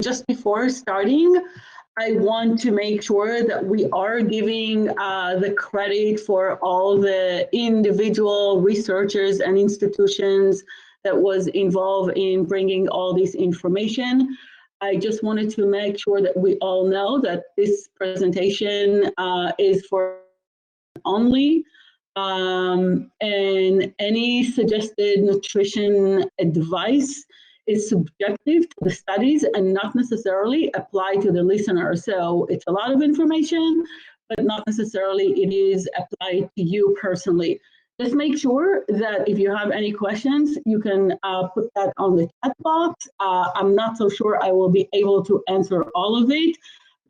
just before starting, I want to make sure that we are giving the credit for all the individual researchers and institutions that was involved in bringing all this information. I just wanted to make sure that we all know that this presentation is for only, and any suggested nutrition advice is subjective to the studies and not necessarily apply to the listener. So it's a lot of information, but not necessarily it is applied to you personally. Just make sure that if you have any questions, you can put that on the chat box. I'm not so sure I will be able to answer all of it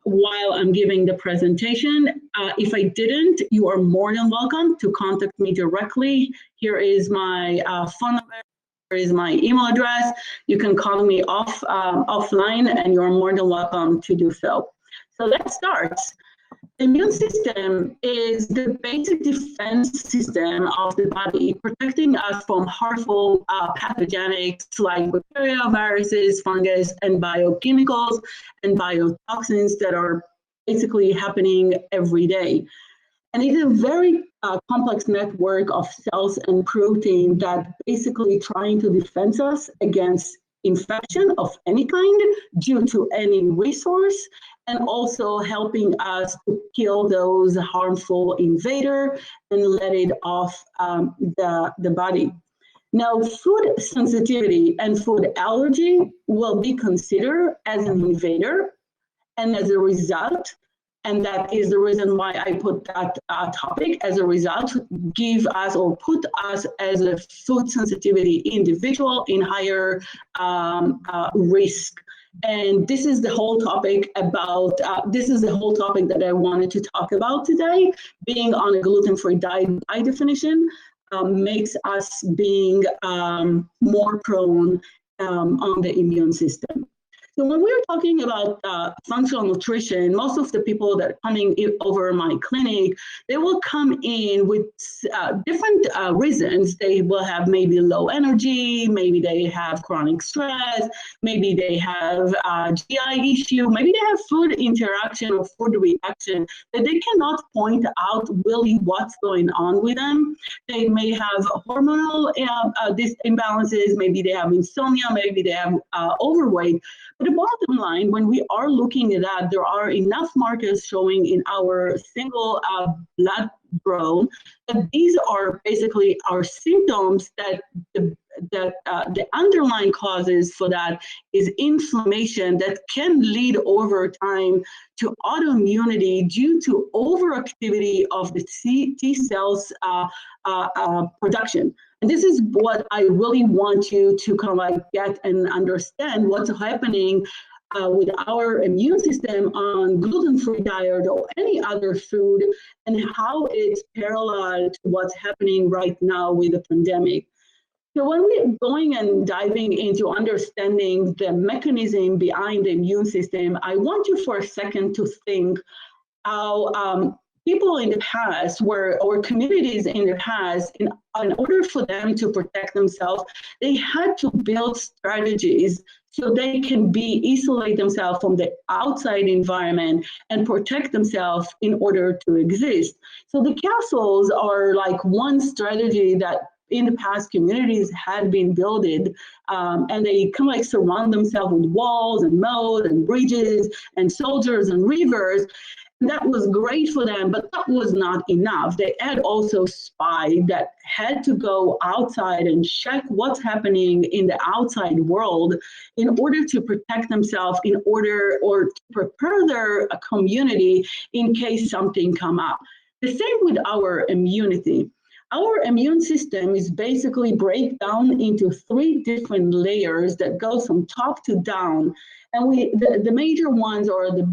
while I'm giving the presentation. If I didn't, you are more than welcome to contact me directly. Here is my phone number. Here is my email address. You can call me offline, and you're more than welcome to do so. So let's start. The immune system is the basic defense system of the body, protecting us from harmful pathogenics like bacteria, viruses, fungus, and biochemicals and biotoxins that are basically happening every day. And it is a very complex network of cells and protein that basically trying to defend us against infection of any kind due to any resource, and also helping us to kill those harmful invader and let it off the body. Now, food sensitivity and food allergy will be considered as an invader, and as a result, and that is the reason why I put that topic, as a result, give us or put us as a food sensitivity individual in higher risk. And this is the whole topic about, this is the whole topic that I wanted to talk about today. Being on a gluten-free diet by definition makes us being more prone on the immune system. So when we're talking about functional nutrition, most of the people that are coming over my clinic, they will come in with different reasons. They will have maybe low energy, maybe they have chronic stress, maybe they have GI issue, maybe they have food interaction or food reaction that they cannot point out really what's going on with them. They may have hormonal imbalances, maybe they have insomnia, maybe they have overweight. But the bottom line, when we are looking at that, there are enough markers showing in our single blood draw that these are basically our symptoms that the underlying causes for that is inflammation that can lead over time to autoimmunity due to overactivity of the T cells production. And this is what I really want you to kind of like get and understand what's happening with our immune system on gluten-free diet or any other food, and how it's parallel to what's happening right now with the pandemic. So when we're going and diving into understanding the mechanism behind the immune system, I want you for a second to think how people in the past were, or communities in the past, in order for them to protect themselves, they had to build strategies so they can isolate themselves from the outside environment and protect themselves in order to exist. So the castles are like one strategy that in the past communities had been builded, and they kind of like surround themselves with walls and moats and bridges and soldiers and rivers. That was great for them, but that was not enough. They had also spies that had to go outside and check what's happening in the outside world in order to protect themselves, in order or to prepare their community in case something come up. The same with our immunity. Our immune system is basically break down into 3 different layers that go from top to down. And the major ones are the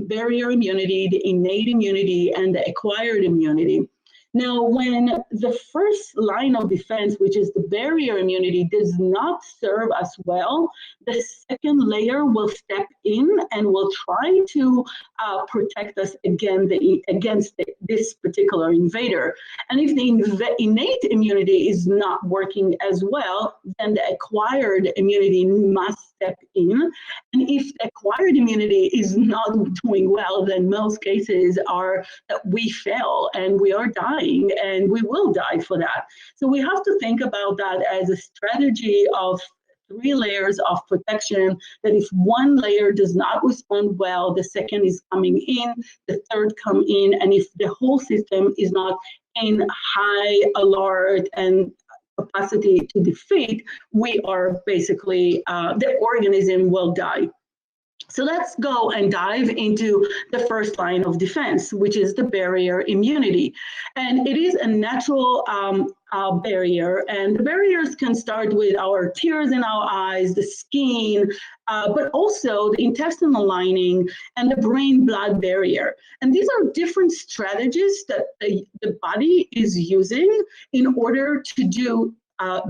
barrier immunity, the innate immunity, and the acquired immunity. Now, when the first line of defense, which is the barrier immunity, does not serve us well, the second layer will step in and will try to protect us against this particular invader. And if the innate immunity is not working as well, then the acquired immunity must step in. And if the acquired immunity is not doing well, then most cases are that we fail and we are dying, and we will die for that. So we have to think about that as a strategy of three layers of protection, that if one layer does not respond well, the second is coming in, the third come in, and if the whole system is not in high alert and capacity to defeat, we are basically, the organism will die. So let's go and dive into the first line of defense, which is the barrier immunity. And it is a natural barrier. And the barriers can start with our tears in our eyes, the skin, but also the intestinal lining and the brain-blood barrier. And these are different strategies that the body is using in order to do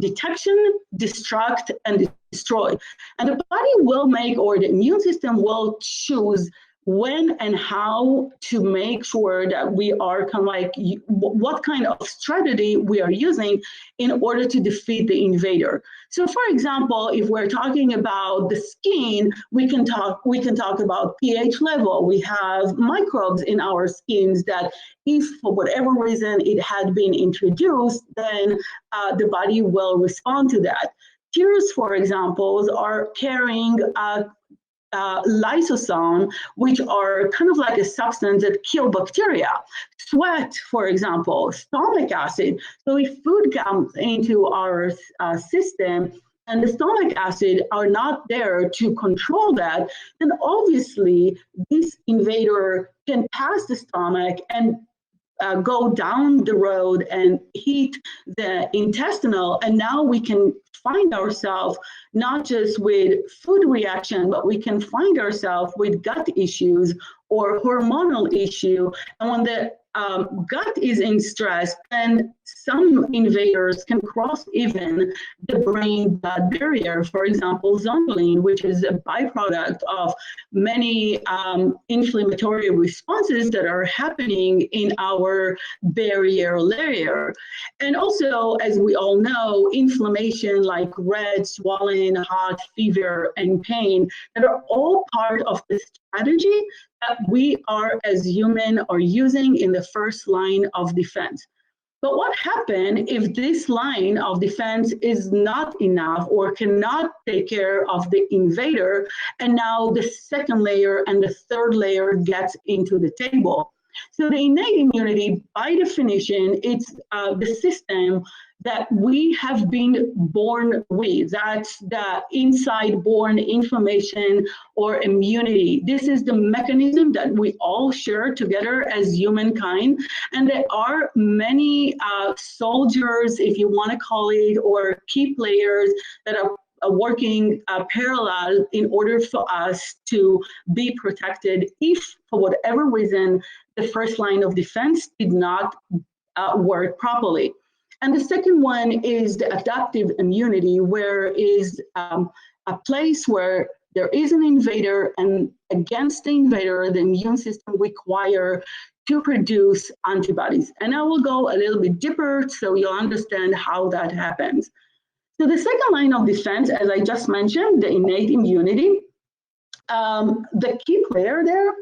detection, destruct, and destroy. And the body will make, or the immune system will choose when and how to make sure that we are kind of like what kind of strategy we are using in order to defeat the invader. So for example, if we're talking about the skin, we can talk about pH level. We have microbes in our skins that if for whatever reason it had been introduced, then the body will respond to that. Tears, for example, are carrying lysosome, which are kind of like a substance that kill bacteria. Sweat, for example, stomach acid. So if food comes into our system and the stomach acid are not there to control that, then obviously this invader can pass the stomach and go down the road and hit the intestinal, and now we can find ourselves not just with food reaction, but we can find ourselves with gut issues or hormonal issue. And when the gut is in stress, then some invaders can cross even the brain-blood barrier. For example, zonulin, which is a byproduct of many inflammatory responses that are happening in our barrier layer. And also, as we all know, inflammation like red, swollen, hot, fever, and pain, that are all part of the strategy that we are as human are using in the first line of defense. But what happens if this line of defense is not enough or cannot take care of the invader, and now the second layer and the third layer gets into the table? So the innate immunity, by definition, it's the system that we have been born with. That's the inside-born inflammation or immunity. This is the mechanism that we all share together as humankind. And there are many soldiers, if you want to call it, or key players that are working parallel in order for us to be protected if, for whatever reason, the first line of defense did not work properly. And the second one is the adaptive immunity, where is a place where there is an invader, and against the invader, the immune system requires to produce antibodies. And I will go a little bit deeper so you'll understand how that happens. So the second line of defense, as I just mentioned, the innate immunity, the key player there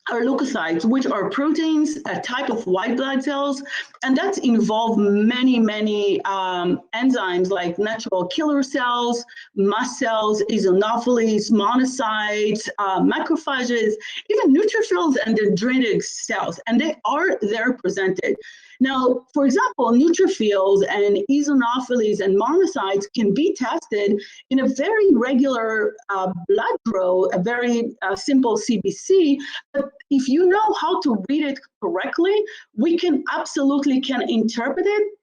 are leukocytes, which are proteins, a type of white blood cells, and that's involved many enzymes like natural killer cells, mast cells, eosinophils, monocytes, macrophages, even neutrophils and dendritic cells, and they are there presented. Now, for example, neutrophils and eosinophils and monocytes can be tested in a very regular blood draw, a very simple CBC, but if you know how to read it correctly, we can absolutely interpret it,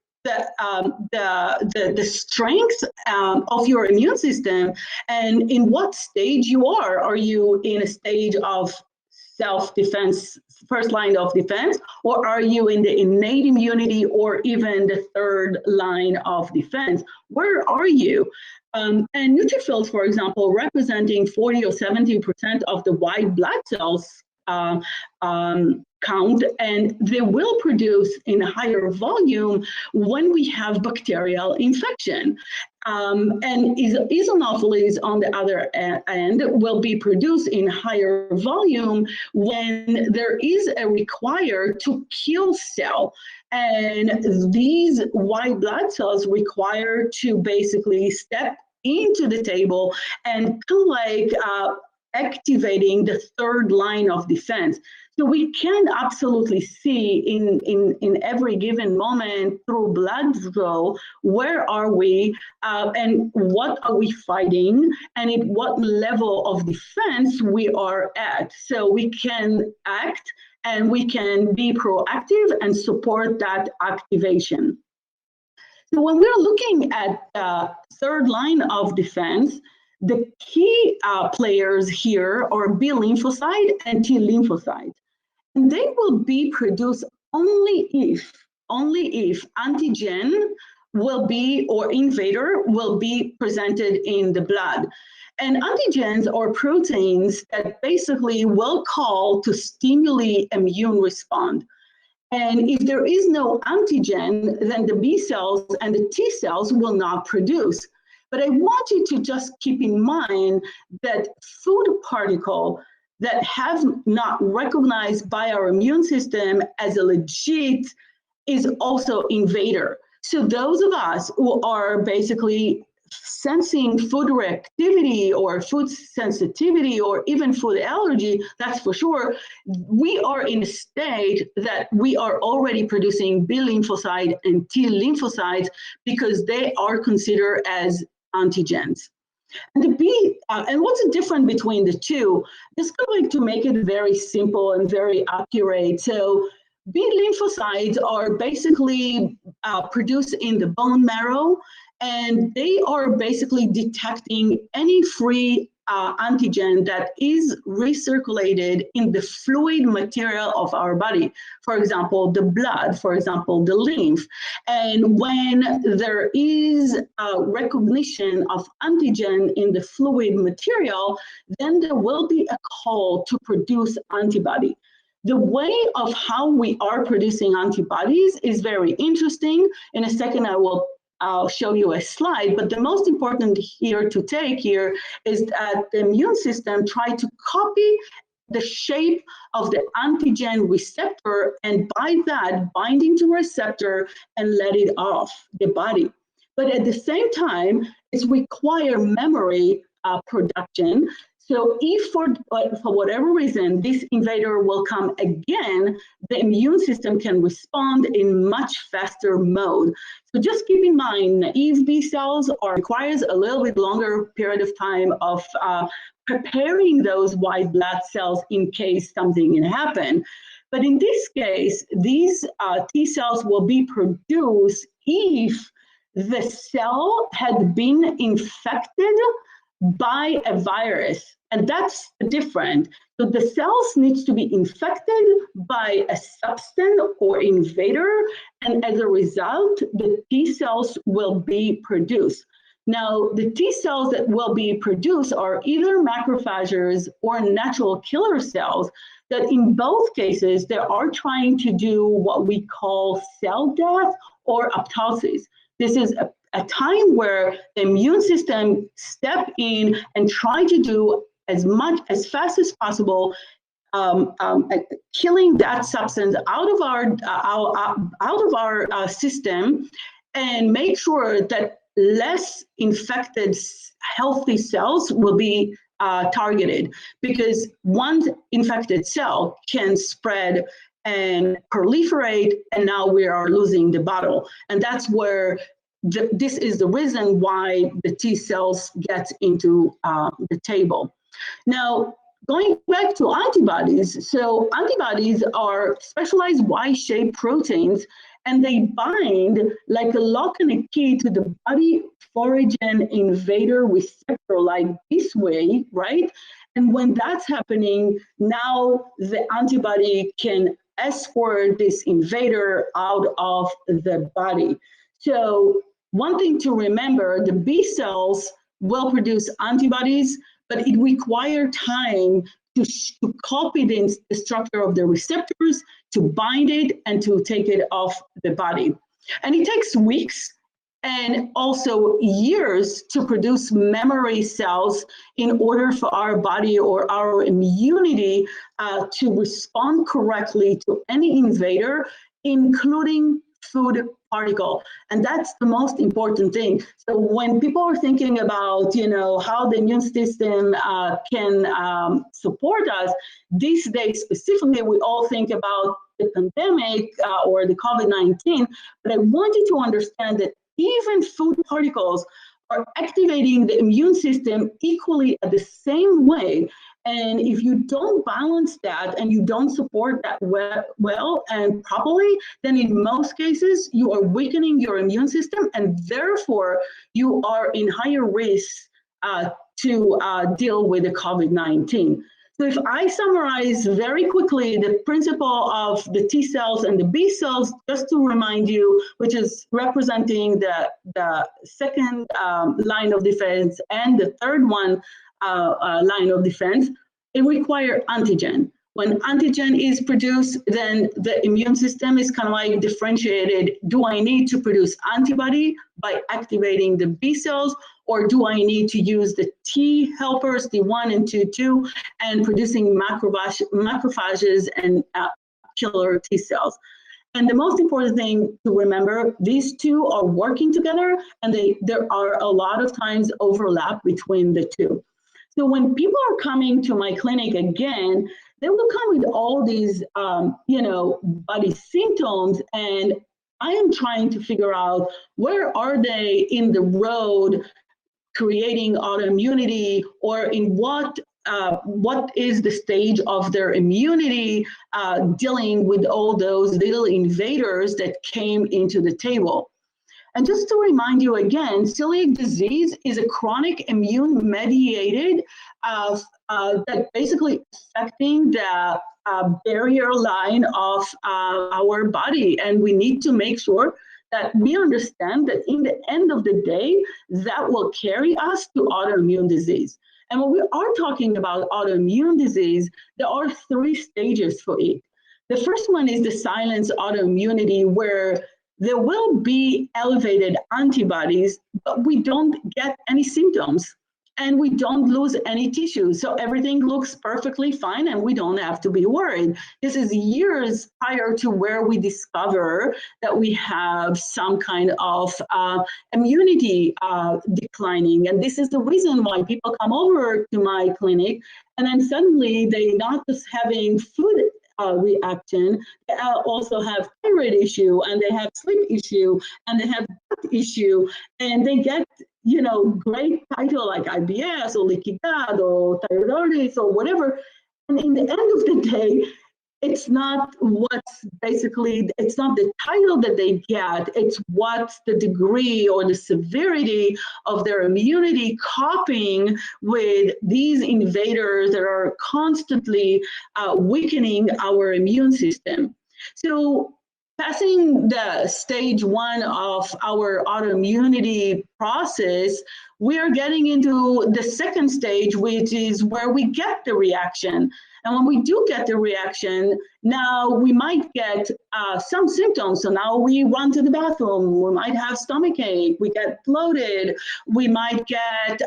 the strength of your immune system and in what stage you are. Are you in a stage of self-defense first line of defense, or are you in the innate immunity or even the third line of defense? Where are you? And neutrophils, for example, representing 40 or 70% of the white blood cells count, and they will produce in higher volume when we have bacterial infection. And eosinophils, on the other end, will be produced in higher volume when there is a required to kill cell. And these white blood cells require to basically step into the table and kind of like activating the third line of defense. So we can absolutely see in every given moment through blood flow, where are we and what are we fighting and at what level of defense we are at. So we can act and we can be proactive and support that activation. So when we're looking at third line of defense, the key players here are B lymphocyte and T lymphocyte. And they will be produced only if antigen will be, or invader will be presented in the blood. And antigens are proteins that basically will call to stimulate immune response. And if there is no antigen, then the B cells and the T cells will not produce. But I want you to just keep in mind that food particles that have not recognized by our immune system as a legit is also invader. So those of us who are basically sensing food reactivity or food sensitivity or even food allergy, that's for sure, we are in a state that we are already producing B lymphocyte and T lymphocytes because they are considered as antigens. And and what's the difference between the two? Just like to make it very simple and very accurate. So B lymphocytes are basically produced in the bone marrow, and they are basically detecting any free antigen that is recirculated in the fluid material of our body. For example, the blood, for example, the lymph. And when there is a recognition of antigen in the fluid material, then there will be a call to produce antibody. The way of how we are producing antibodies is very interesting. In a second, I'll show you a slide, but the most important here to take here is that the immune system tries to copy the shape of the antigen receptor, and by that binding to receptor and let it off the body. But at the same time, it's require memory production. So if for whatever reason this invader will come again, the immune system can respond in much faster mode. So just keep in mind, naive B cells requires a little bit longer period of time of preparing those white blood cells in case something can happen. But in this case, these T cells will be produced if the cell had been infected by a virus, and that's different. So the cells needs to be infected by a substance or invader, and as a result, the T cells will be produced. Now, the T cells that will be produced are either macrophages or natural killer cells that in both cases, they are trying to do what we call cell death or apoptosis. This is a time where the immune system step in and try to do as fast as possible, killing that substance out of our system, and make sure that less infected healthy cells will be targeted, because one infected cell can spread and proliferate, and now we are losing the battle. And that's where this is the reason why the T cells get into the table. Now, going back to antibodies, so antibodies are specialized Y-shaped proteins, and they bind like a lock and a key to the body foreign invader receptor, like this way, right? And when that's happening, now the antibody can escort this invader out of the body. So one thing to remember, the B cells will produce antibodies, but it requires time to copy the structure of the receptors, to bind it, and to take it off the body. And it takes weeks and also years to produce memory cells in order for our body or our immunity to respond correctly to any invader, including food particle. And that's the most important thing. So when people are thinking about, how the immune system can support us, these days specifically, we all think about the pandemic or the COVID-19, but I want you to understand that even food particles are activating the immune system equally at the same way. And if you don't balance that and you don't support that well and properly, then in most cases, you are weakening your immune system, and therefore you are in higher risk to deal with the COVID-19. So if I summarize very quickly the principle of the T cells and the B cells, just to remind you, which is representing the second line of defense and the third one line of defense, it requires antigen. When antigen is produced, then the immune system is kind of like differentiated. Do I need to produce antibody by activating the B cells, or do I need to use the T helpers, T1 and T2, and producing macrophages and killer T cells? And the most important thing to remember, these two are working together, and there are a lot of times overlap between the two. So when people are coming to my clinic again, they will come with all these, body symptoms, and I am trying to figure out where are they in the road creating autoimmunity, or in what is the stage of their immunity dealing with all those little invaders that came into the table. And just to remind you again, celiac disease is a chronic immune mediated that basically affecting the barrier line of our body. And we need to make sure that we understand that in the end of the day, that will carry us to autoimmune disease. And when we are talking about autoimmune disease, there are 3 stages for it. The first one is the silent autoimmunity, where there will be elevated antibodies, but we don't get any symptoms and we don't lose any tissue. So everything looks perfectly fine and we don't have to be worried. This is years prior to where we discover that we have some kind of immunity declining. And this is the reason why people come over to my clinic, and then suddenly they're not just having food reaction, they also have thyroid issue, and they have sleep issue, and they have gut issue, and they get great title like IBS or leaky gut or thyroiditis or whatever. And in the end of the day, it's not it's not the title that they get, it's what's the degree or the severity of their immunity coping with these invaders that are constantly weakening our immune system. So passing the stage 1 of our autoimmunity process, we are getting into the second stage, which is where we get the reaction. And when we do get the reaction, now we might get some symptoms. So now we run to the bathroom, we might have stomach ache, we get bloated, we might get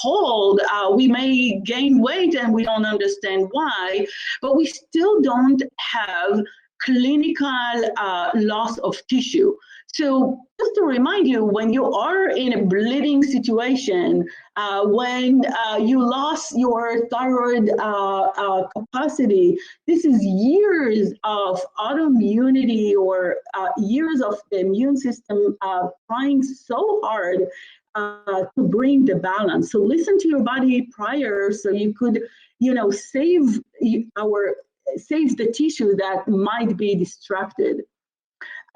cold, we may gain weight and we don't understand why, but we still don't have clinical loss of tissue. So just to remind you, when you are in a bleeding situation, when you lost your thyroid capacity, this is years of autoimmunity or years of the immune system trying so hard to bring the balance. So listen to your body prior so you could, save the tissue that might be distracted.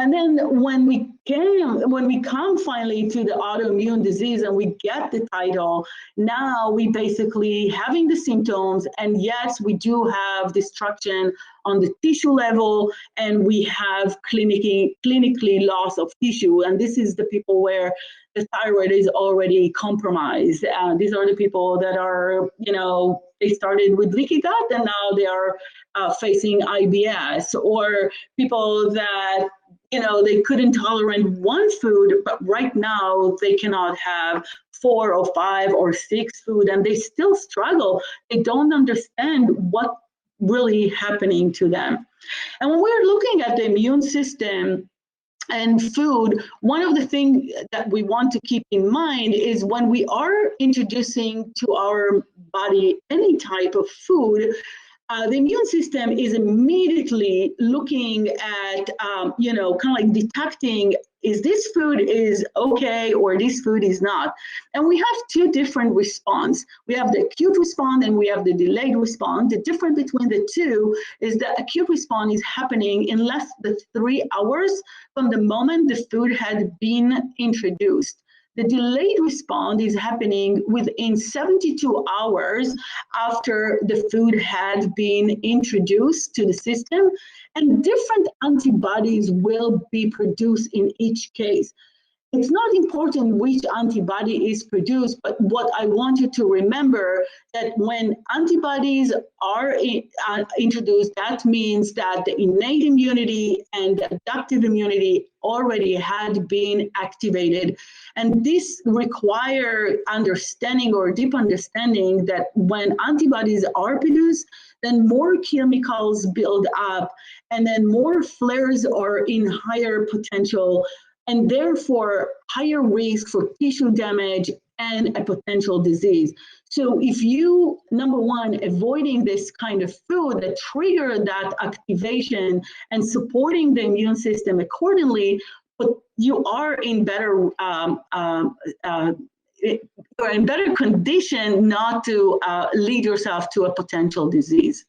And then when we come finally to the autoimmune disease and we get the title, now we basically having the symptoms, and yes, we do have destruction on the tissue level, and we have clinically loss of tissue. And this is the people where the thyroid is already compromised. These are the people that are, they started with leaky gut and now they are facing IBS, or people that they couldn't tolerate one food, but right now they cannot have 4 or 5 or 6 food, and they still struggle. They don't understand what really happening to them. And when we're looking at the immune system and food, one of the things that we want to keep in mind is when we are introducing to our body any type of food, the immune system is immediately looking at, kind of like detecting, is this food is okay or this food is not? And we have 2 different responses. We have the acute response and we have the delayed response. The difference between the 2 is that acute response is happening in less than 3 hours from the moment the food had been introduced. The delayed response is happening within 72 hours after the food had been introduced to the system, and different antibodies will be produced in each case. It's not important which antibody is produced, but what I want you to remember that when antibodies are introduced, that means that the innate immunity and the adaptive immunity already had been activated. And this requires understanding or deep understanding that when antibodies are produced, then more chemicals build up, and then more flares are in higher potential, and therefore higher risk for tissue damage and a potential disease. So if you, number one, avoiding this kind of food that trigger that activation and supporting the immune system accordingly, but you are in better you're in better condition not to lead yourself to a potential disease.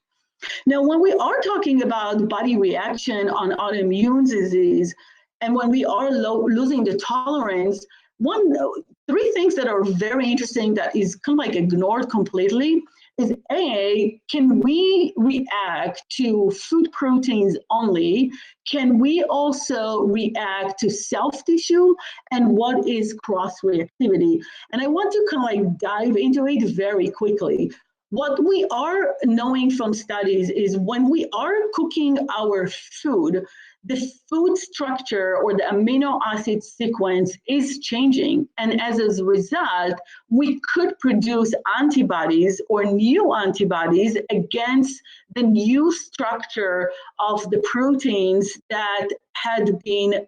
Now, when we are talking about body reaction on autoimmune disease, and when we are losing the tolerance, 3 things that are very interesting that is kind of like ignored completely is A, can we react to food proteins only? Can we also react to self-tissue? And what is cross-reactivity? And I want to kind of like dive into it very quickly. What we are knowing from studies is when we are cooking our food, the food structure or the amino acid sequence is changing. And as a result, we could produce antibodies or new antibodies against the new structure of the proteins that had been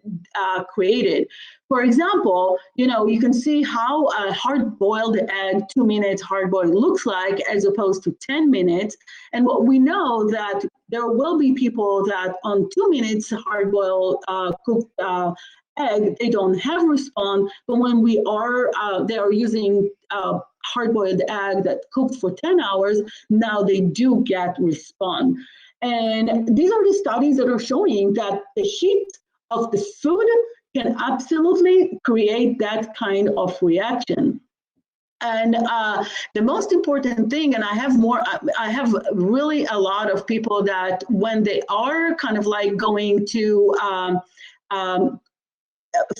created. For example, you can see how a hard-boiled egg, 2 minutes hard-boiled looks like as opposed to 10 minutes. And what we know that there will be people that on 2 minutes hard-boiled cooked egg, they don't have response, but when they are using hard-boiled egg that cooked for 10 hours, now they do get response. And these are the studies that are showing that the heat of the food can absolutely create that kind of reaction. And the most important thing, and I have really a lot of people that when they are kind of like going to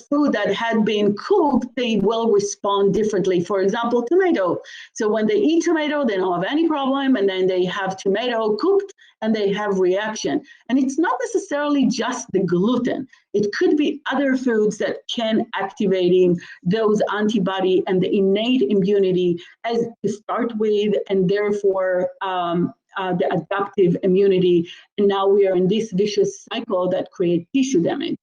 food that had been cooked, they will respond differently. For example, tomato. So when they eat tomato, they don't have any problem, and then they have tomato cooked and they have reaction. And it's not necessarily just the gluten. It could be other foods that can activating those antibody and the innate immunity as to start with, and therefore the adaptive immunity. And now we are in this vicious cycle that creates tissue damage.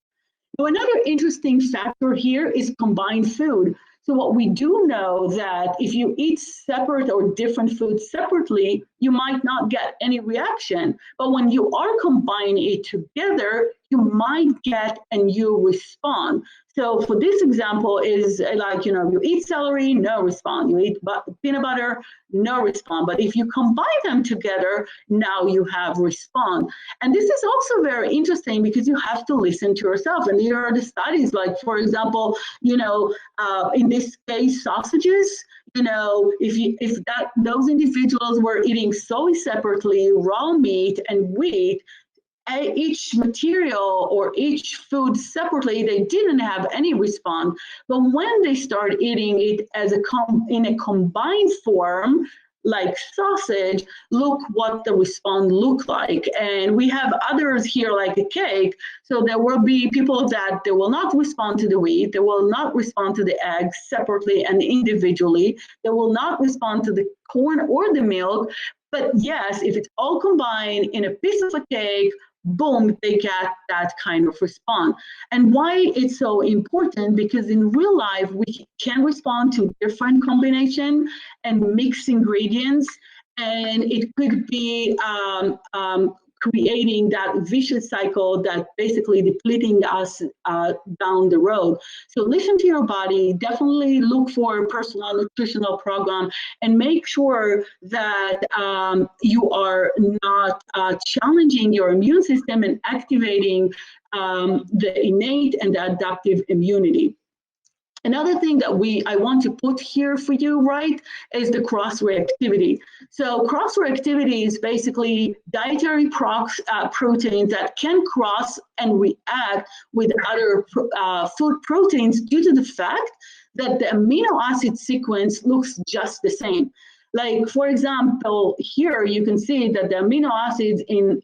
So another interesting factor here is combined food. So what we do know that if you eat separate or different foods separately, you might not get any reaction. But when you are combining it together, you might get a new response. So for this example is like, you eat celery, no response. You eat peanut butter, no response. But if you combine them together, now you have response. And this is also very interesting because you have to listen to yourself. And here are the studies, like, for example, in this case, sausages, if those individuals were eating soy separately, raw meat and wheat, each material or each food separately, they didn't have any response. But when they start eating it as in a combined form, like sausage, look what the response look like. And we have others here like a cake. So there will be people that they will not respond to the wheat, they will not respond to the eggs separately and individually, they will not respond to the corn or the milk. But yes, if it's all combined in a piece of a cake, boom, they get that kind of response. And why it's so important, because in real life, we can respond to different combination and mixed ingredients, and it could be creating that vicious cycle that basically depleting us down the road. So listen to your body, definitely look for a personal nutritional program, and make sure that you are not challenging your immune system and activating the innate and the adaptive immunity. Another thing that I want to put here for you, right, is the cross-reactivity. So cross-reactivity is basically dietary proteins that can cross and react with other food proteins due to the fact that the amino acid sequence looks just the same. Like, for example, here you can see that the amino acids in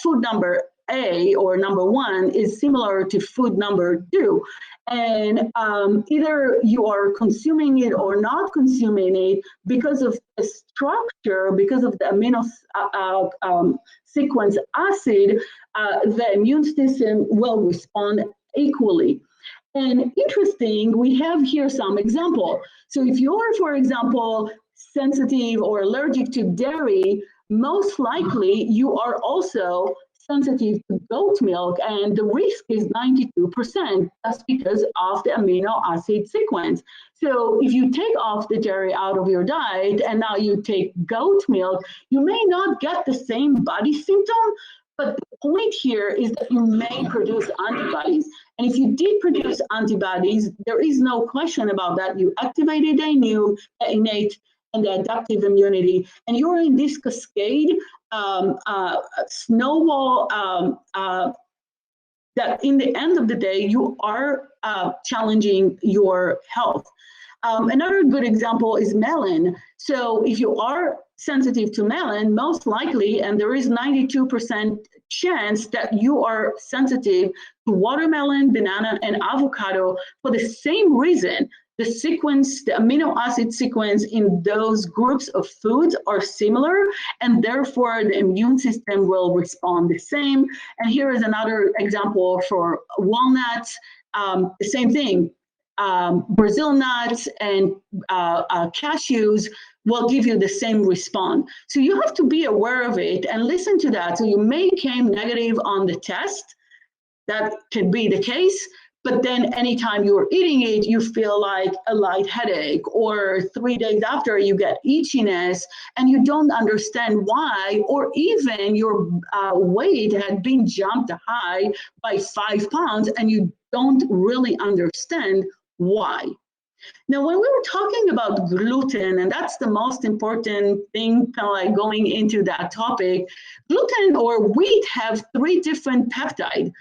food number A or number 1 is similar to food number 2. And either you are consuming it or not consuming it, because of the structure, because of the amino sequence acid, the immune system will respond equally. And interesting, we have here some example. So if you're, for example, sensitive or allergic to dairy, most likely you are also sensitive to goat milk, and the risk is 92%. That's because of the amino acid sequence. So if you take off the dairy out of your diet and now you take goat milk, you may not get the same body symptom, but the point here is that you may produce antibodies. And if you did produce antibodies, there is no question about that. You activated the innate and the adaptive immunity, and you're in this cascade snowball that in the end of the day, you are challenging your health. Another good example is melon. So if you are sensitive to melon, most likely, and there is 92% chance that you are sensitive to watermelon, banana, and avocado for the same reason. The sequence, the amino acid sequence in those groups of foods are similar, and therefore the immune system will respond the same. And here is another example for walnuts, the same thing. Brazil nuts and cashews will give you the same response. So you have to be aware of it and listen to that. So you may come negative on the test. That could be the case. But then anytime you're eating it, you feel like a light headache, or 3 days after you get itchiness and you don't understand why, or even your weight had been jumped high by 5 pounds and you don't really understand why. Now, when we were talking about gluten, and that's the most important thing, kind of like going into that topic, gluten or wheat have 3 different peptides.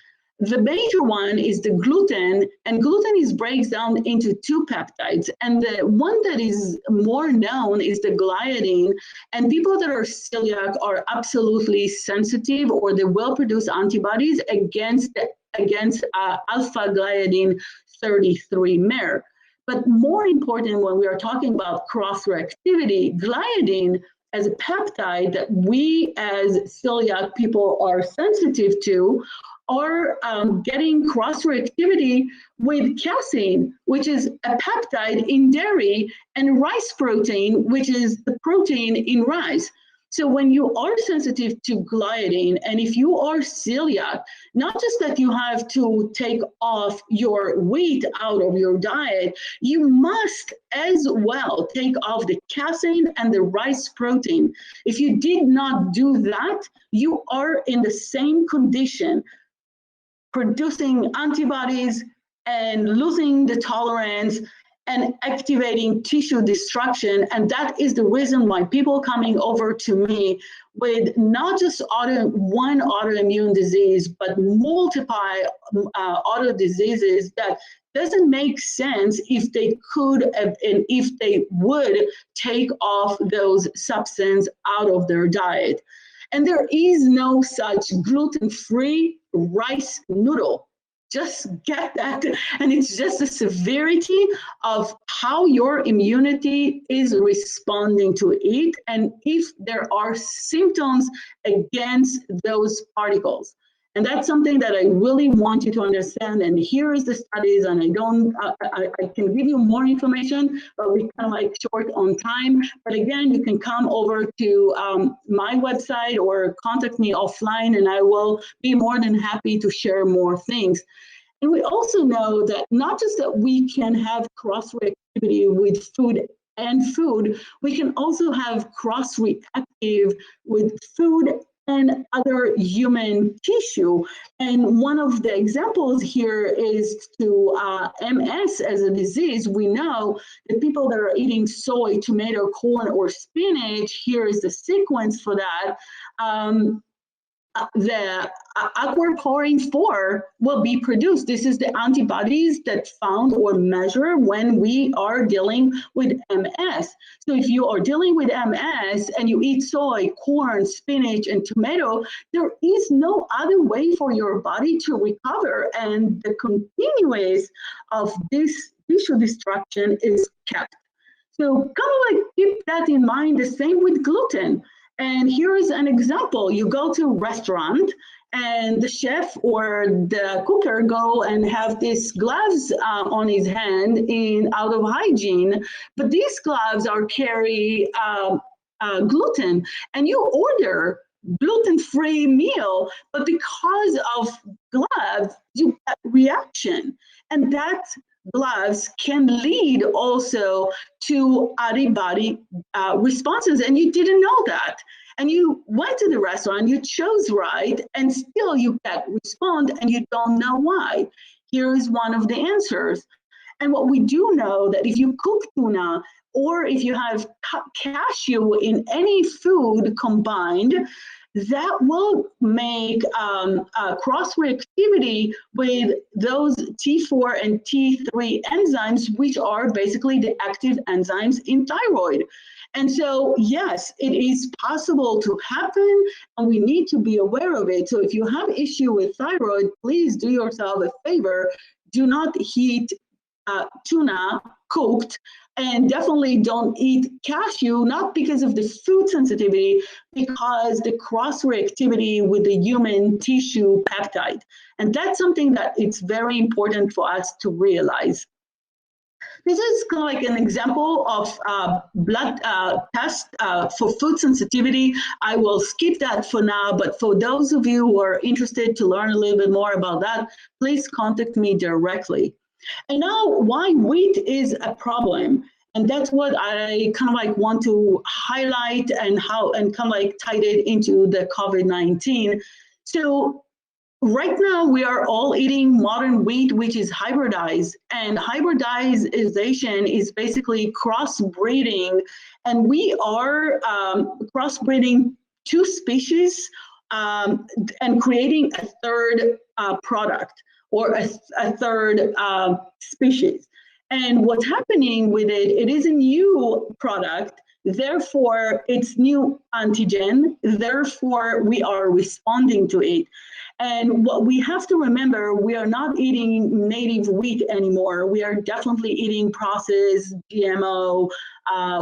The major one is the gluten, and gluten breaks down into 2 peptides. And the one that is more known is the gliadin. And people that are celiac are absolutely sensitive, or they will produce antibodies against alpha gliadin 33 mer. But more important, when we are talking about cross-reactivity, gliadin as a peptide that we as celiac people are sensitive to, are getting cross-reactivity with casein, which is a peptide in dairy, and rice protein, which is the protein in rice. So when you are sensitive to gliadin, and if you are celiac, not just that you have to take off your wheat out of your diet, you must as well take off the casein and the rice protein. If you did not do that, you are in the same condition, producing antibodies and losing the tolerance and activating tissue destruction. And that is the reason why people coming over to me with not just one autoimmune disease, but multiple auto diseases that doesn't make sense if they could and if they would take off those substances out of their diet. And there is no such gluten-free rice noodle. Just get that. And it's just the severity of how your immunity is responding to it, and if there are symptoms against those particles. And that's something that I really want you to understand. And here is the studies, and I can give you more information, but we kind of like short on time. But again, you can come over to my website or contact me offline, and I will be more than happy to share more things. And we also know that not just that we can have cross-reactivity with food and food, we can also have cross-reactive with food and other human tissue. And one of the examples here is to MS as a disease. We know that people that are eating soy, tomato, corn, or spinach, here is the sequence for that. The aquaporin 4 will be produced. This is the antibodies that found or measure when we are dealing with MS. So if you are dealing with MS and you eat soy, corn, spinach, and tomato, there is no other way for your body to recover. And the continuance of this tissue destruction is kept. So kind of like keep that in mind. The same with gluten. And here is an example. You go to a restaurant and the chef or the cooker go and have these gloves on his hand out of hygiene, but these gloves are carry gluten, and you order gluten-free meal, but because of gloves, you get reaction. And that gloves can lead also to antibody responses, and you didn't know that. And you went to the restaurant, you chose right, and still you get respond, and you don't know why. Here is one of the answers. And what we do know that if you cook tuna, or if you have cashew in any food combined, that will make cross-reactivity with those T4 and T3 enzymes, which are basically the active enzymes in thyroid. And so, yes, it is possible to happen, and we need to be aware of it. So if you have issue with thyroid, please do yourself a favor. Do not heat tuna cooked, and definitely don't eat cashew, not because of the food sensitivity, because the cross-reactivity with the human tissue peptide. And that's something that it's very important for us to realize. This is kind of like an example of blood test for food sensitivity. I will skip that for now, but for those of you who are interested to learn a little bit more about that, please contact me directly. And now, why wheat is a problem, and that's what I kind of like want to highlight, and kind of like tied it into the COVID-19. So right now we are all eating modern wheat, which is hybridized, and hybridization is basically crossbreeding, and we are crossbreeding two species and creating a third product, or a third species. And what's happening with it, it is a new product, therefore it's new antigen, therefore we are responding to it. And what we have to remember, we are not eating native wheat anymore. We are definitely eating processed GMO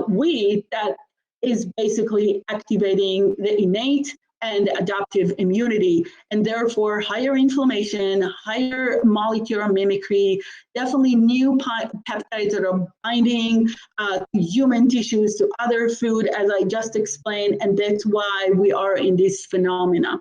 wheat that is basically activating the innate and adaptive immunity, and therefore higher inflammation, higher molecular mimicry, definitely new peptides that are binding to human tissues, to other food, as I just explained, and that's why we are in this phenomena.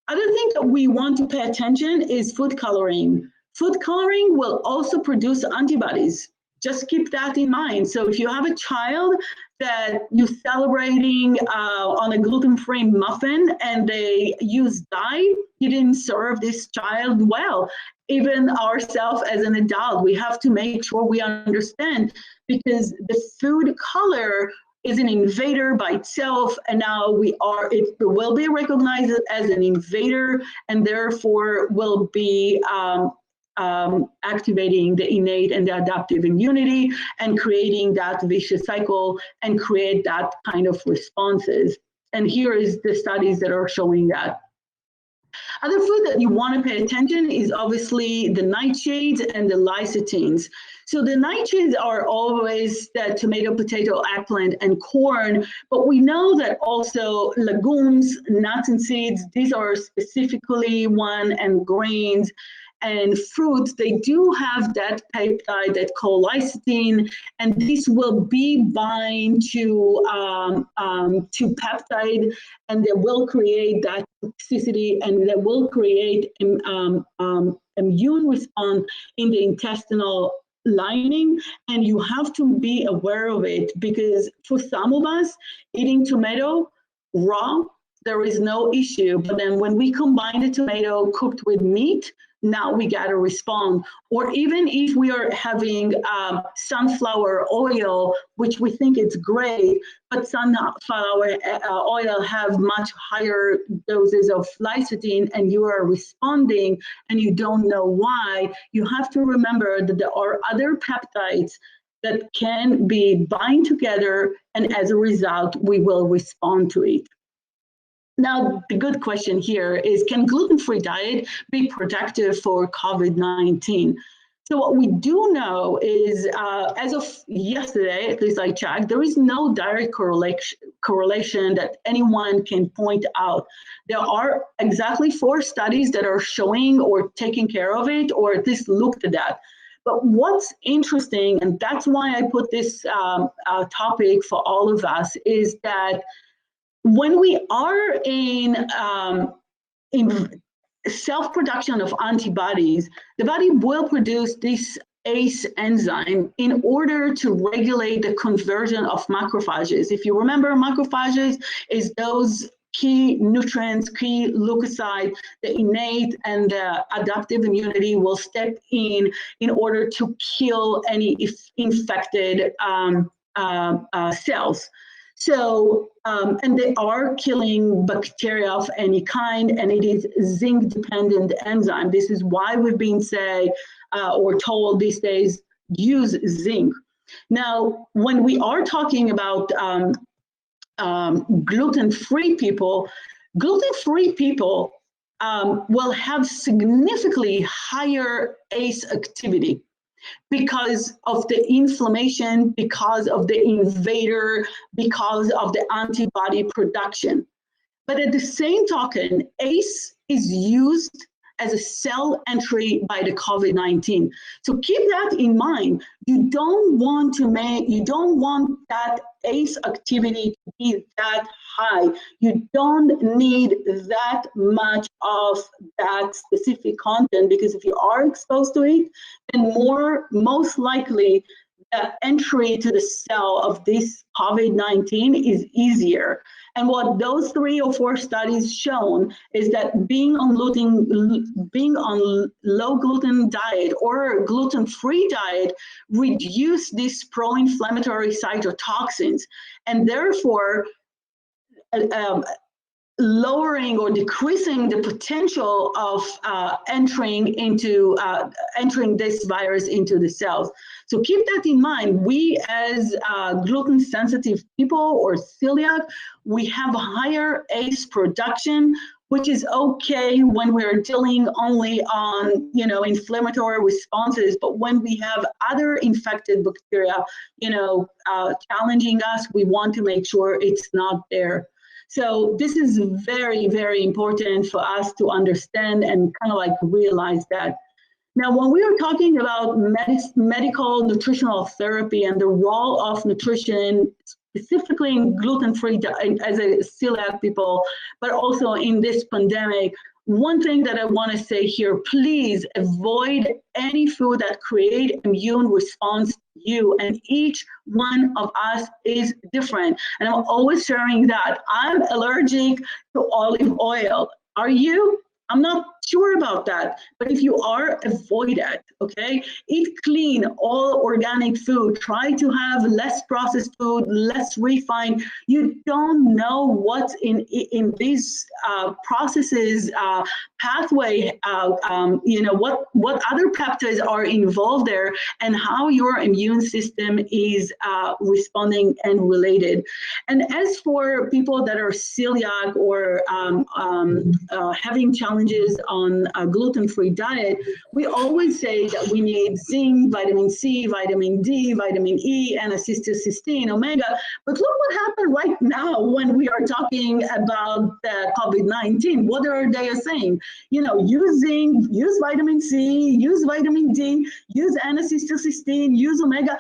Other thing that we want to pay attention is food coloring. Food coloring will also produce antibodies. Just keep that in mind. So if you have a child that you're celebrating on a gluten-free muffin and they use dye, you didn't serve this child well. Even ourselves as an adult, we have to make sure we understand, because the food color is an invader by itself, and now it will be recognized as an invader, and therefore will be activating the innate and the adaptive immunity and creating that vicious cycle and create that kind of responses. And here is the studies that are showing that. Other food that you want to pay attention is obviously the nightshades and the lecithins. So the nightshades are always the tomato, potato, eggplant, and corn, but we know that also legumes, nuts and seeds, these are specifically one, and grains and fruits, they do have that peptide that called lecithin, and this will be bind to peptide, and they will create that toxicity, and they will create immune response in the intestinal lining, and you have to be aware of it, because for some of us, eating tomato raw, there is no issue, but then when we combine the tomato cooked with meat, now we got to respond. Or even if we are having sunflower oil, which we think it's great, but sunflower oil have much higher doses of lecithin, and you are responding and you don't know why, you have to remember that there are other peptides that can be bind together, and as a result, we will respond to it. Now, the good question here is, can gluten-free diet be protective for COVID-19? So what we do know is, as of yesterday, at least I checked, there is no direct correlation that anyone can point out. There are exactly 4 studies that are showing or taking care of it, or at least looked at that. But what's interesting, and that's why I put this topic for all of us, is that when we are in self-production of antibodies, the body will produce this ACE enzyme in order to regulate the conversion of macrophages. If you remember, macrophages is those key nutrients, key leukocytes, the innate and the adaptive immunity will step in order to kill any infected cells. So, and they are killing bacteria of any kind, and it is zinc-dependent enzyme. This is why we've been say or told these days, use zinc. Now, when we are talking about gluten-free people will have significantly higher ACE activity, because of the inflammation, because of the invader, because of the antibody production. But at the same token, ACE is used as a cell entry by the COVID-19. So keep that in mind. You don't want that ACE activity to be that high. You don't need that much of that specific content, because if you are exposed to it, then most likely the entry to the cell of this COVID-19 is easier. And what those 3 or 4 studies shown is that being on low gluten diet or gluten-free diet reduce these pro-inflammatory cytotoxins, and therefore lowering or decreasing the potential of entering this virus into the cells. So keep that in mind. We as gluten sensitive people or celiac, we have higher ACE production, which is okay when we're dealing only on, inflammatory responses. But when we have other infected bacteria, challenging us, we want to make sure it's not there. So this is very, very important for us to understand and kind of like realize that. Now, when we are talking about medical nutritional therapy and the role of nutrition, specifically in gluten-free as a celiac people, but also in this pandemic, one thing that I want to say here, please avoid any food that create immune response to you. And each one of us is different. And I'm always sharing that. I'm allergic to olive oil. Are you? I'm not sure about that, but if you are, avoid it, okay? Eat clean, all organic food. Try to have less processed food, less refined. You don't know what's in these processes, pathway, what other peptides are involved there and how your immune system is responding and related. And as for people that are celiac or having challenges on a gluten-free diet, we always say that we need zinc, vitamin C, vitamin D, vitamin E, and acetylcysteine, omega. But look what happened right now when we are talking about COVID-19. What are they saying? Use zinc, use vitamin C, use vitamin D, use N-acetylcysteine, use omega.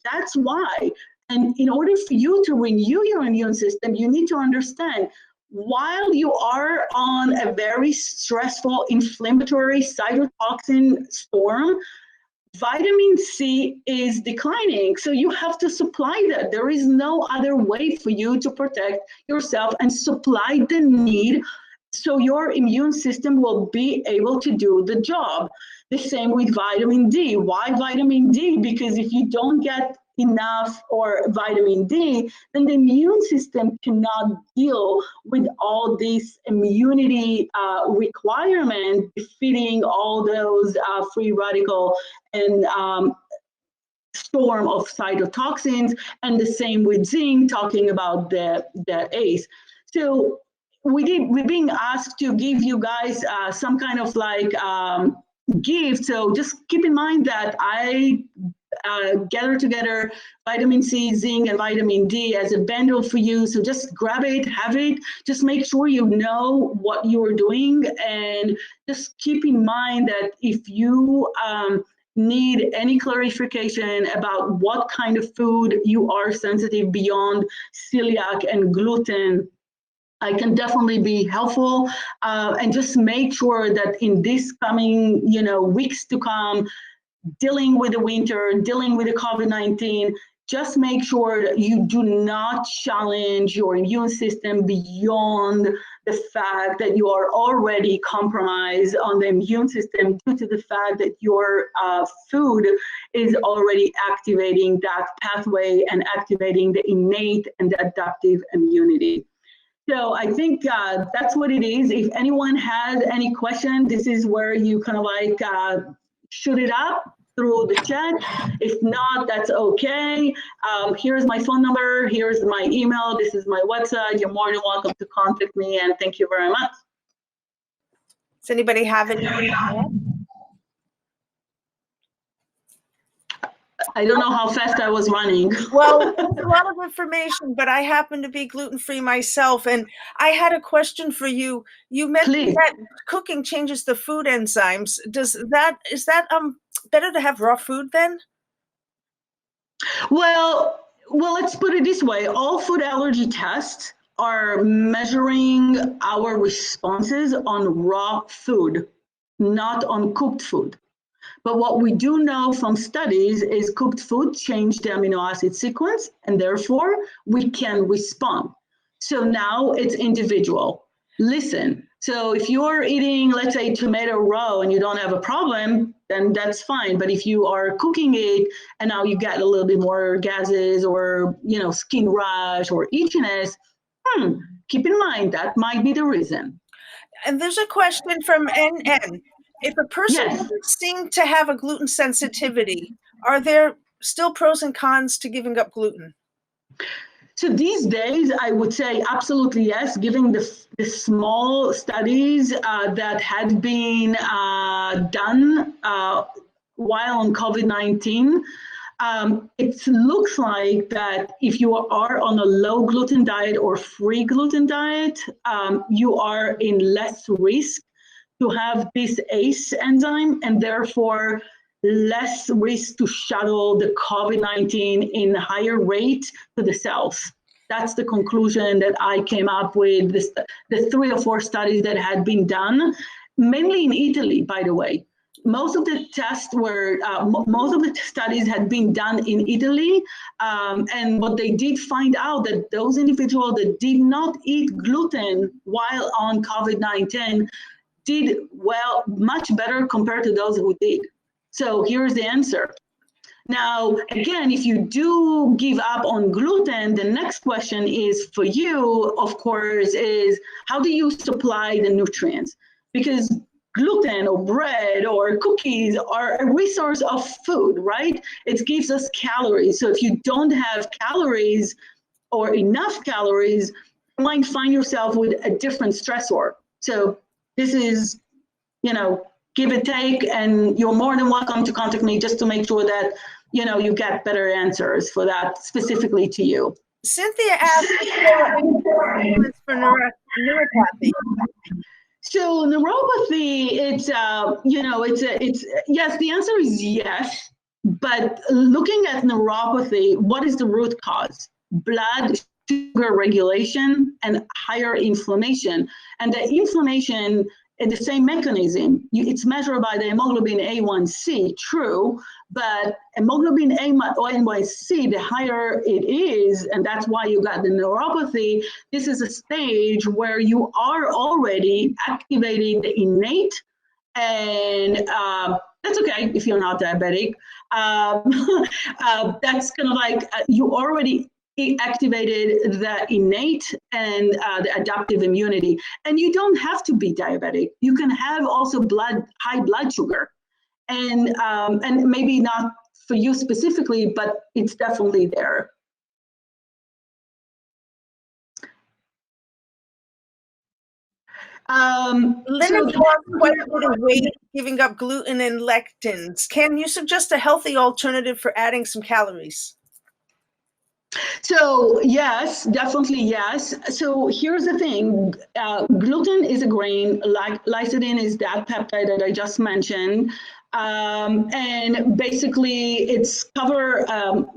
That's why. And in order for you to renew your immune system, you need to understand while you are on a very stressful inflammatory cytotoxin storm, vitamin C is declining. So you have to supply that. There is no other way for you to protect yourself and supply the need so your immune system will be able to do the job. The same with vitamin D. Why vitamin D? Because if you don't get enough or vitamin D, then the immune system cannot deal with all these immunity requirements, defeating all those free radical and storm of cytotoxins, and the same with zinc, talking about the ACE. So we're being asked to give you guys some kind of like gift. So just keep in mind that I gather together vitamin C, zinc, and vitamin D as a bundle for you. So just grab it, have it. Just make sure you know what you're doing, and just keep in mind that if you need any clarification about what kind of food you are sensitive beyond celiac and gluten, I can definitely be helpful, and just make sure that in this coming, weeks to come, dealing with the winter, dealing with the COVID-19, just make sure that you do not challenge your immune system beyond the fact that you are already compromised on the immune system due to the fact that your food is already activating that pathway and activating the innate and the adaptive immunity. So I think that's what it is. If anyone has any question, this is where you kind of like shoot it up through the chat. If not, that's okay. Here's my phone number. Here's my email. This is my website. You're more than welcome to contact me, and thank you very much. Does anybody have anything to add? I don't know how fast I was running. Well, there's a lot of information, but I happen to be gluten-free myself, and I had a question for you. You mentioned that cooking changes the food enzymes. Is that better to have raw food then? Well, let's put it this way. All food allergy tests are measuring our responses on raw food, not on cooked food. But what we do know from studies is cooked food change the amino acid sequence, and therefore we can respond. So now it's individual. Listen, so if you're eating, let's say, tomato raw and you don't have a problem, then that's fine. But if you are cooking it and now you get a little bit more gases or, skin rash or itchiness, keep in mind that might be the reason. And there's a question from NN. If a person doesn't seem to have a gluten sensitivity, are there still pros and cons to giving up gluten? So these days, I would say absolutely yes, given the small studies that had been done while on COVID-19. It looks like that if you are on a low gluten diet or free gluten diet, you are in less risk to have this ACE enzyme and therefore less risk to shuttle the COVID-19 in higher rate to the cells. That's the conclusion that I came up with, the 3 or 4 studies that had been done, mainly in Italy, by the way. Most of the tests were, most of the studies had been done in Italy, and what they did find out that those individuals that did not eat gluten while on COVID-19 did well, much better compared to those who did. So here's the answer. Now, again, if you do give up on gluten, the next question is for you, of course, is how do you supply the nutrients? Because gluten or bread or cookies are a resource of food, right? It gives us calories. So if you don't have calories or enough calories, you might find yourself with a different stressor. So this is, you know, give and take, and you're more than welcome to contact me just to make sure that, you know, you get better answers for that specifically to you. Cynthia asked for neuropathy. So neuropathy, it's you know, it's yes. The answer is yes. But looking at neuropathy, what is the root cause? Blood sugar regulation and higher inflammation, and the inflammation. The same mechanism. It's measured by the hemoglobin A1C, true, but hemoglobin A1C, the higher it is, and that's why you got the neuropathy, this is a stage where you are already activating the innate, and that's okay if you're not diabetic. That's kind of like you already activated the innate and the adaptive immunity. And you don't have to be diabetic. You can have also high blood sugar. And maybe not for you specifically, but it's definitely there. Linda lost quite a bit of weight giving up gluten and lectins. Can you suggest a healthy alternative for adding some calories? So yes, definitely yes. So here's the thing, gluten is a grain, like lecithin is that peptide that I just mentioned. And basically it's cover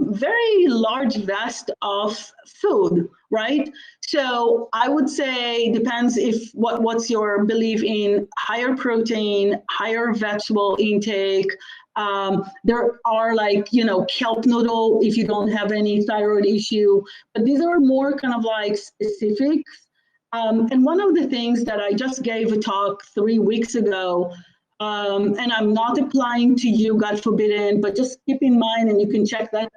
very large vast of food, right? So I would say depends if what's your belief in higher protein, higher vegetable intake. There are like, you know, kelp noodle if you don't have any thyroid issue, but these are more kind of like specifics. And one of the things that I just gave a talk 3 weeks ago, and I'm not applying to you, God forbidden, but just keep in mind, and you can check that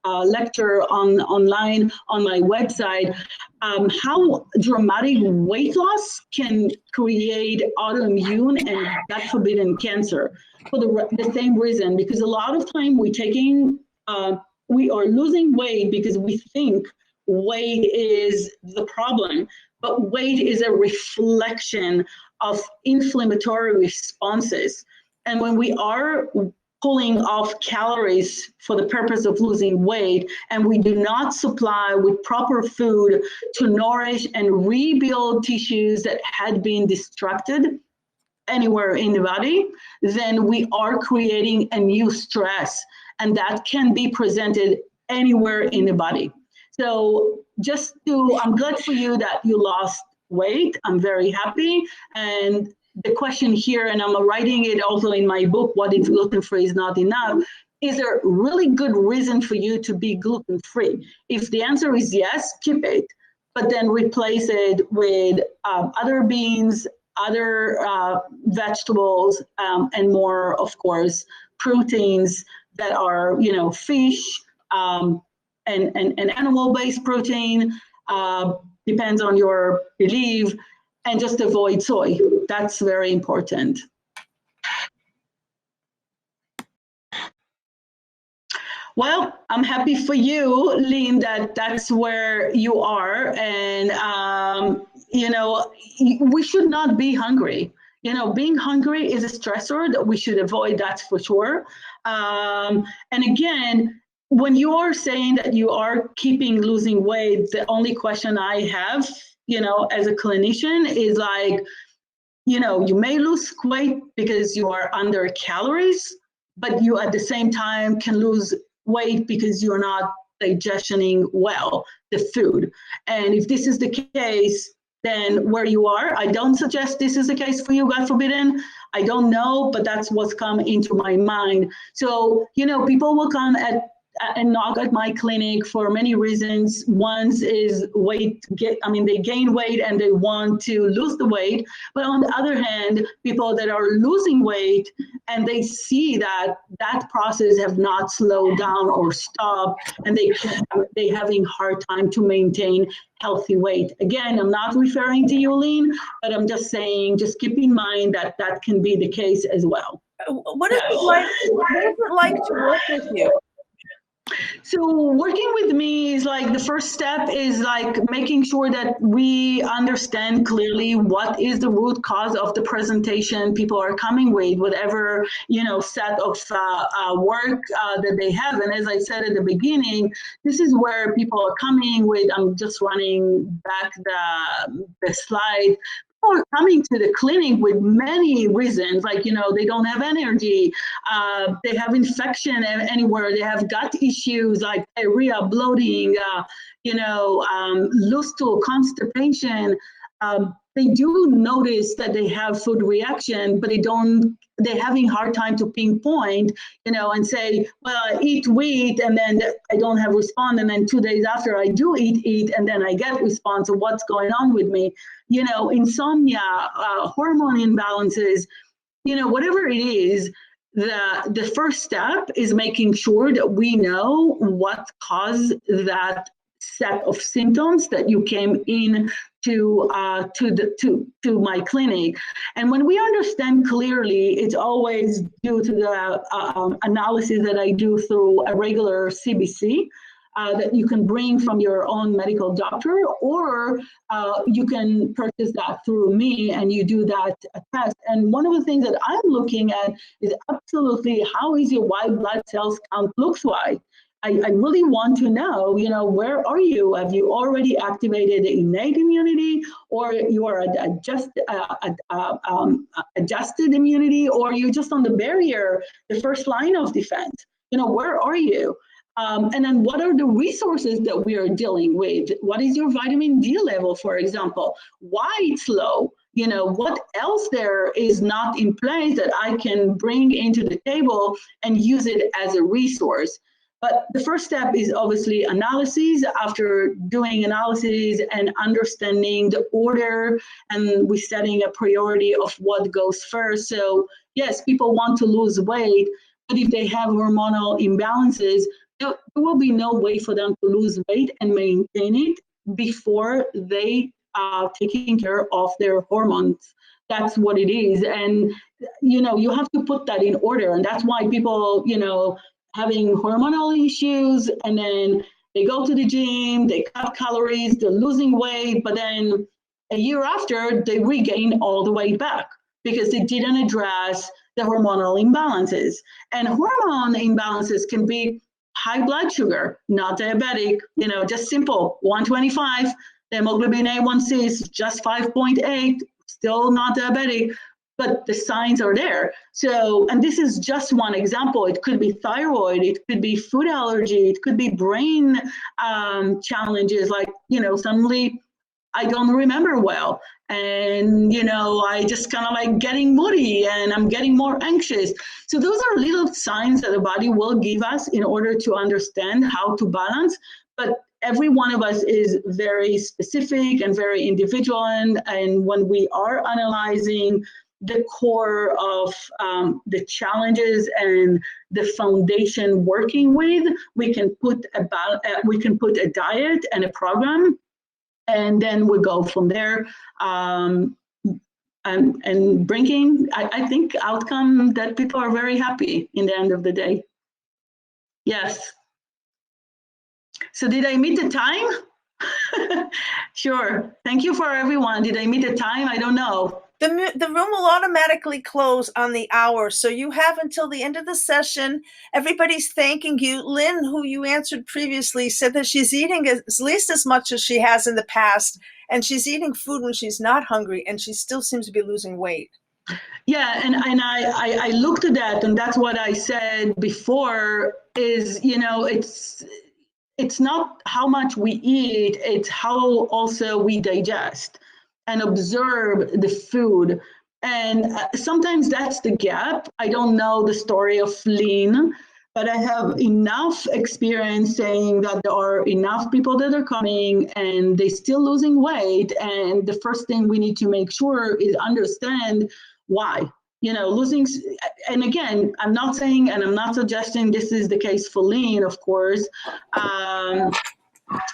lecture online on my website, how dramatic weight loss can create autoimmune and God forbidden cancer for the same reason, because a lot of time we are losing weight because we think weight is the problem, but weight is a reflection of inflammatory responses. And when we are pulling off calories for the purpose of losing weight, and we do not supply with proper food to nourish and rebuild tissues that had been destructed anywhere in the body, then we are creating a new stress, and that can be presented anywhere in the body. So I'm glad for you that you lost weight. I'm very happy. And the question here, and I'm writing it also in my book, What If Gluten-Free is Not Enough? Is there a really good reason for you to be gluten-free? If the answer is yes, keep it, but then replace it with other beans, other vegetables, and more, of course, proteins that are, you know, fish and animal-based protein, depends on your belief, and just avoid soy. That's very important. Well, I'm happy for you, Lynn, that that's where you are. And, you know, we should not be hungry. Being hungry is a stressor that we should avoid, that's for sure. And again, when you are saying that you are losing weight, the only question I have, as a clinician is like, you may lose weight because you are under calories, but you at the same time can lose weight because you're not digesting well the food. And if this is the case, then where you are, I don't suggest this is the case for you, God forbidden. I don't know, but that's what's come into my mind. So, people will come and knock at my clinic for many reasons. One is they gain weight and they want to lose the weight. But on the other hand, people that are losing weight and they see that process have not slowed down or stopped, and they having hard time to maintain healthy weight. Again, I'm not referring to you, Lean, but I'm just saying, just keep in mind that that can be the case as well. What is it like to work with you? So working with me is like the first step is like making sure that we understand clearly what is the root cause of the presentation people are coming with, whatever set of work that they have. And as I said at the beginning, this is where people are coming with. I'm just running back the slide. People are coming to the clinic with many reasons, like they don't have energy, they have infection anywhere, they have gut issues like diarrhea, bloating, loose stool, constipation. They do notice that they have food reaction, but they're having hard time to pinpoint, and say, well, I eat wheat and then I don't have response. And then 2 days after I do eat and then I get response. So what's going on with me? Insomnia, hormone imbalances, whatever it is, the first step is making sure that we know what caused that set of symptoms that you came in to my clinic. And when we understand clearly, it's always due to the analysis that I do through a regular CBC. That you can bring from your own medical doctor, or you can purchase that through me and you do that test. And one of the things that I'm looking at is absolutely how is your white blood cells count looks like. I really want to know, where are you? Have you already activated the innate immunity, or you are adjusted immunity, or you're just on the barrier, the first line of defense? Where are you? And then what are the resources that we are dealing with? What is your vitamin D level, for example? Why it's low? What else there is not in place that I can bring into the table and use it as a resource? But the first step is obviously analysis. After doing analysis and understanding the order, and we're setting a priority of what goes first. So yes, people want to lose weight, but if they have hormonal imbalances, there will be no way for them to lose weight and maintain it before they are taking care of their hormones. That's what it is. And, you have to put that in order. And that's why people, having hormonal issues, and then they go to the gym, they cut calories, they're losing weight, but then a year after, they regain all the weight back because they didn't address the hormonal imbalances. And hormone imbalances can be high blood sugar, not diabetic, just simple, 125, the hemoglobin A1C is just 5.8, still not diabetic, but the signs are there. So, and this is just one example. It could be thyroid, it could be food allergy, it could be brain challenges, like, suddenly I don't remember well. And, I just kind of like getting moody and I'm getting more anxious. So those are little signs that the body will give us in order to understand how to balance. But every one of us is very specific and very individual. And when we are analyzing the core of the challenges and the foundation working with, we can put a diet and a program, and then we go from there, and bringing, I think, outcome that people are very happy in the end of the day. Yes. So did I meet the time? Sure. Thank you for everyone. Did I meet the time? I don't know. The room will automatically close on the hour, so you have until the end of the session. Everybody's thanking you. Lynn, who you answered previously, said that she's eating at least as much as she has in the past, and she's eating food when she's not hungry, and she still seems to be losing weight. Yeah, and I looked at that, and that's what I said before is, it's not how much we eat, it's how also we digest and observe the food. And sometimes that's the gap. I don't know the story of Lean, but I have enough experience saying that there are enough people that are coming and they still losing weight. And the first thing we need to make sure is understand why. Losing, and again, I'm not saying and I'm not suggesting this is the case for Lean, of course.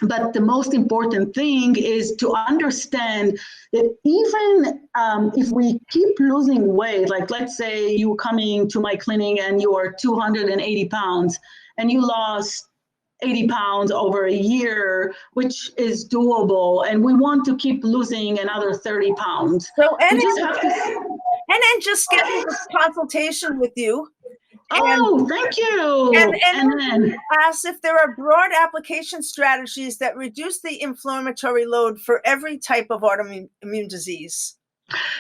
But the most important thing is to understand that even if we keep losing weight, like let's say you're coming to my clinic and you are 280 pounds and you lost 80 pounds over a year, which is doable, and we want to keep losing another 30 pounds. So, we just have to... And then just schedule a consultation with you. Thank you. And then ask if there are broad application strategies that reduce the inflammatory load for every type of autoimmune disease.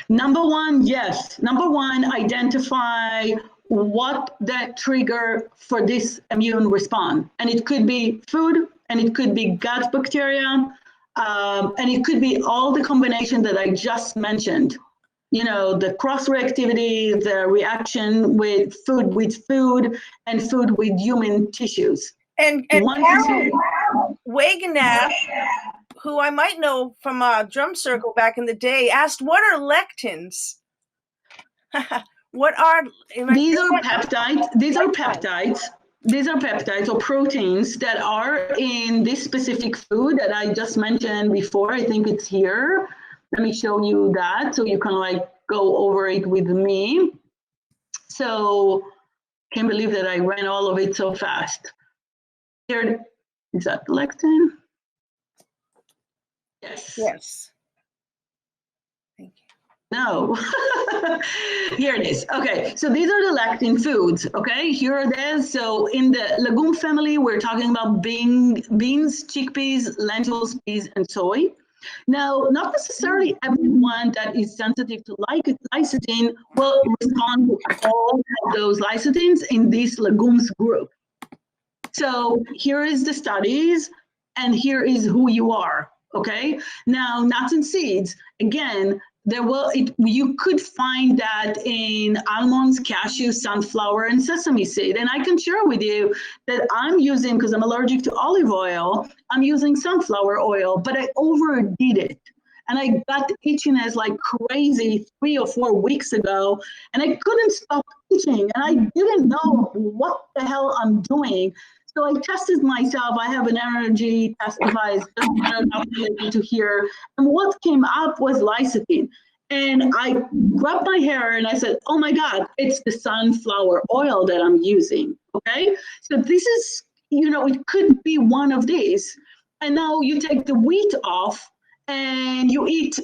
Number one, yes. Number one, identify what that trigger for this immune response. And it could be food, and it could be gut bacteria, and it could be all the combination that I just mentioned. The cross-reactivity, the reaction with food, and food with human tissues. And Carol Wagenath, who I might know from a drum circle back in the day, asked, what are lectins? These are peptides. These are peptides or proteins that are in this specific food that I just mentioned before. I think it's here. Let me show you that so you can go over it with me. So can't believe that I ran all of it so fast. Here, is that lectin? Yes. Yes. Thank you. No. Here it is. Okay, so these are the lectin foods. Okay, here it is. So in the legume family, we're talking about beans, chickpeas, lentils, peas, and soy. Now, not necessarily everyone that is sensitive to lecithin will respond to all of those lecithins in this legumes group. So here is the studies, and here is who you are, okay? Now, nuts and seeds, again, you could find that in almonds, cashews, sunflower, and sesame seed. And I can share with you that I'm using, because I'm allergic to olive oil, I'm using sunflower oil, but I overdid it. And I got itching as like crazy 3 or 4 weeks ago, and I couldn't stop itching, and I didn't know what the hell I'm doing. So I tested myself. I have an energy test device to hear. And what came up was lecithin. And I grabbed my hair and I said, oh my God, it's the sunflower oil that I'm using. Okay. So this is, it could be one of these. And now you take the wheat off and you eat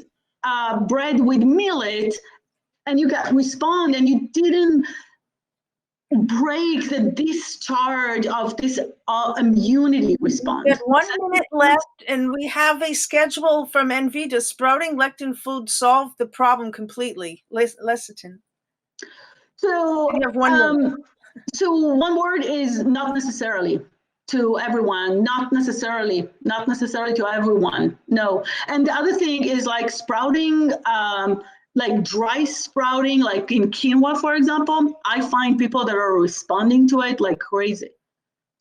bread with millet and you got respond, and you didn't break the discharge of this immunity response. We have 1 minute left, and we have a schedule from NV. Does sprouting lectin food solve the problem completely? Lecithin. So you have 1 minute. So one word is not necessarily to everyone, not necessarily to everyone. No. And the other thing is like sprouting, like dry sprouting, like in quinoa, for example, I find people that are responding to it like crazy.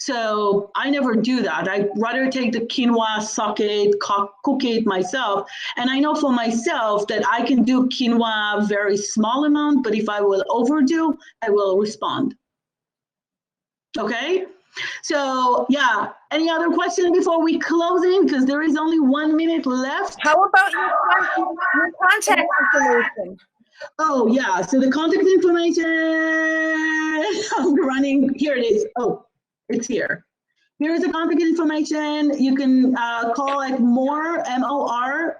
So I never do that. I'd rather take the quinoa, suck it, cook it myself. And I know for myself that I can do quinoa very small amount, but if I will overdo, I will respond. Okay? So yeah, any other questions before we close in? Because there is only 1 minute left. How about your contact information? Oh yeah, so the contact information, I'm running, here it is. Oh, it's here. Here's the contact information. You can call at more, MOR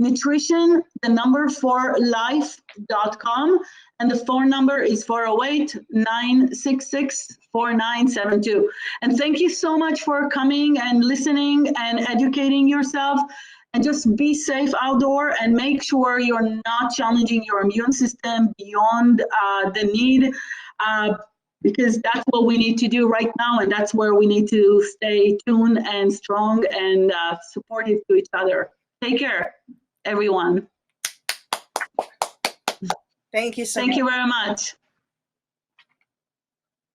nutrition, the number 4life.com, and the phone number is 408-966-4972. And thank you so much for coming and listening and educating yourself. And just be safe outdoor and make sure you're not challenging your immune system beyond the need, because that's what we need to do right now. And that's where we need to stay tuned and strong and supportive to each other. Take care, everyone. Thank you so much. Thank you very much.